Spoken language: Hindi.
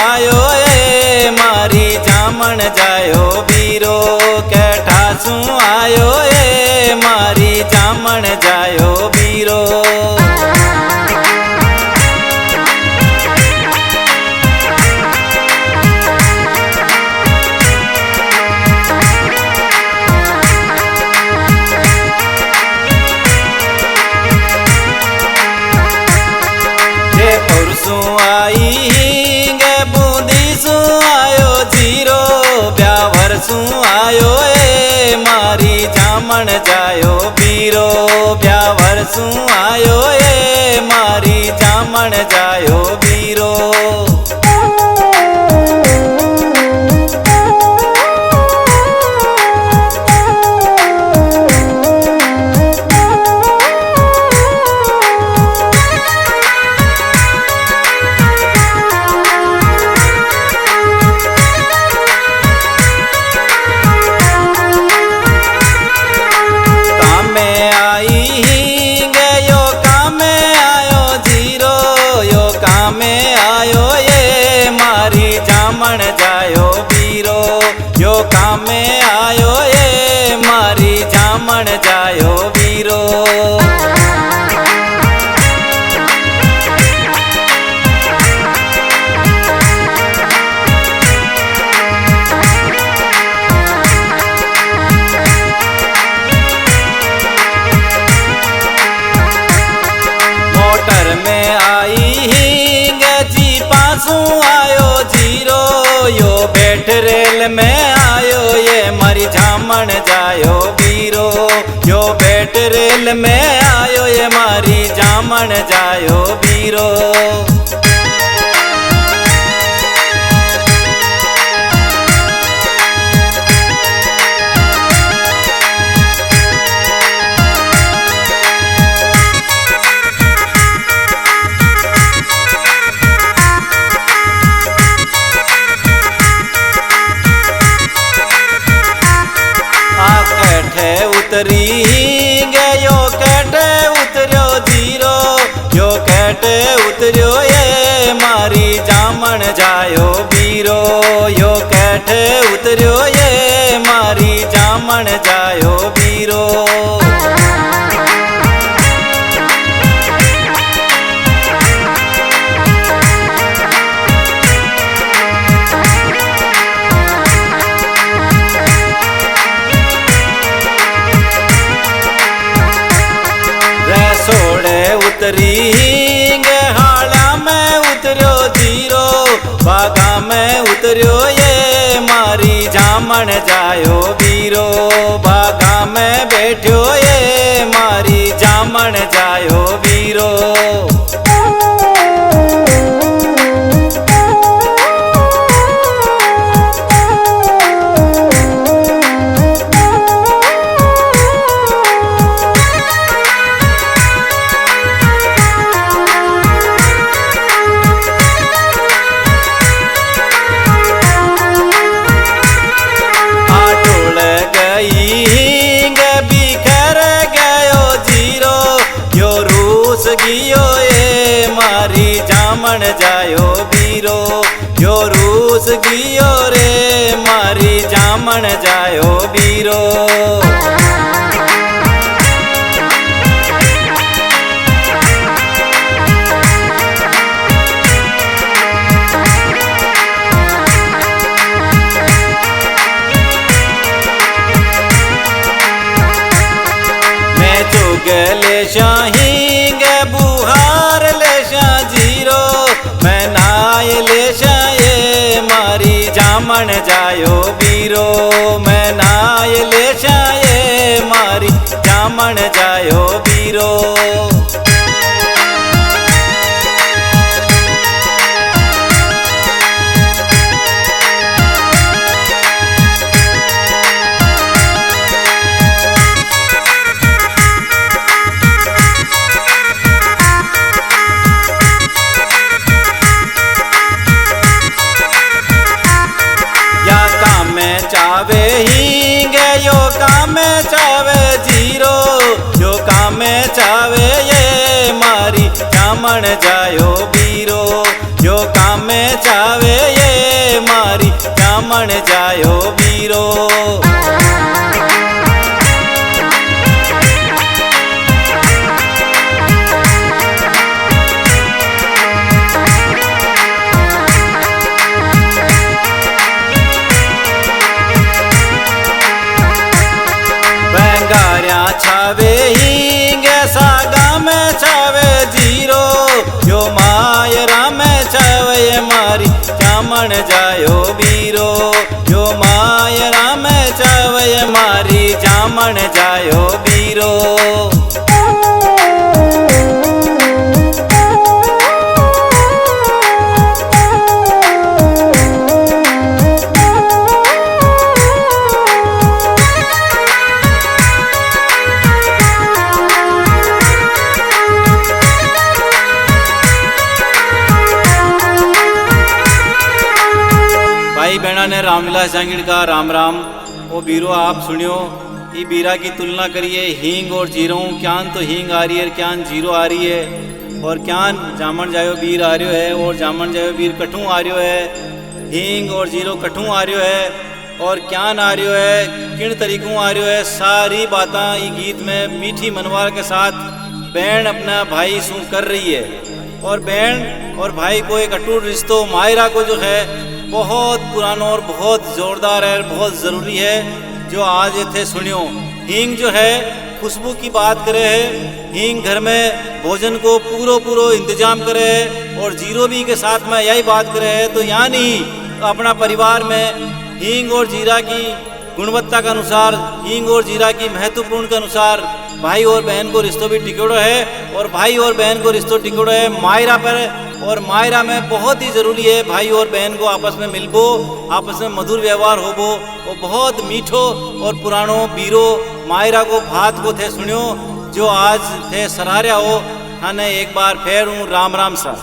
आयो ए मारी जामण जायो बीरो के ठासू आयो ए मारी जामण जायो बीरो। परसू आई गे बूंदी सू आयो जीरो ब्यावर सू आयो ए मारी जामण जायो बीरो ब्यावर सू आयो ए मारी जामण जायो बीरो। आयो ये मारी जामण जायो बीरो यो कामे आयो ये मारी जामण जायो बीरो। मोटर में आई पासू आयो जीरो यो बैठ रेल में आयो ये मारी जामण जायो बीरो यो बैठ रेल में आयो ये मारी जामण जायो बीरो। उतरी गयो कैटे उतरियो जीरो यो कैटे उतरियो ये मारी जामण जायो बीरो यो कैटे उतरियो ये मारी जामण जायो बीरो। उतरी गे हाला में उतरियो जीरो बागा में उतरियो ये मारी जामण जायो बीरो बागा में बैठ्यो ये मारी जामण जायो बीरो। गियो ये मारी जामण जायो बीरो यो रूस गियो रे मारी जामण जायो बीरो। मैं चुगले शाही बुहार लेशा जीरो मैं नाय लेशा ये मारी जामण जायो बीरो मैं नाय लेशा ये मारी जामण जायो बीरो। चावे ही गयो कामे चावे जीरो जो कामे चावे ये मारी जामण जायो बीरो जो कामे चावे जायो बीरो, यो मायरा में चावे मारी जामण जायो बीरो। भाई बहना ने रामविलास जांगीड़ का राम राम। ओ बीरो आप सुनियो, ये बीरा की तुलना करिए हींग और जीरो। क्यान तो हींग आ रही है, क्यान जीरो आ रही है, और क्यान जामन जायो बीर आ रही है, और जामन जायो बीर कठू आ रही है। हींग और जीरो कठू आ रही है, और क्यान आ रही है, किन तरीकों आ रही है। सारी बातें ये गीत में मीठी मनवार के साथ बहन अपना भाई सू कर रही है। और बहन और भाई को एक अटूट रिश्तों मायरा को जो है बहुत पुराना और बहुत जोरदार है, बहुत ज़रूरी है। जो आज इतने सुनियो हींग जो है खुशबू की बात करे है, हींग घर में भोजन को पूरो इंतजाम करे है, और जीरो भी के साथ में यही बात करे है। तो यानी अपना परिवार में हींग और जीरा की गुणवत्ता के अनुसार, हींग और जीरा की महत्वपूर्ण के अनुसार भाई और बहन को रिश्तों भी टिकोड़ो है, और भाई और बहन को रिश्तों टिकोड़ो है मायरा पर। और मायरा में बहुत ही ज़रूरी है भाई और बहन को आपस में मिलबो, आपस में मधुर व्यवहार होबो। वो बहुत मीठो और पुरानो बीरो मायरा को भात को थे सुनियो, जो आज थे सराहया हो। हाँ एक बार फिर हूँ राम राम सा।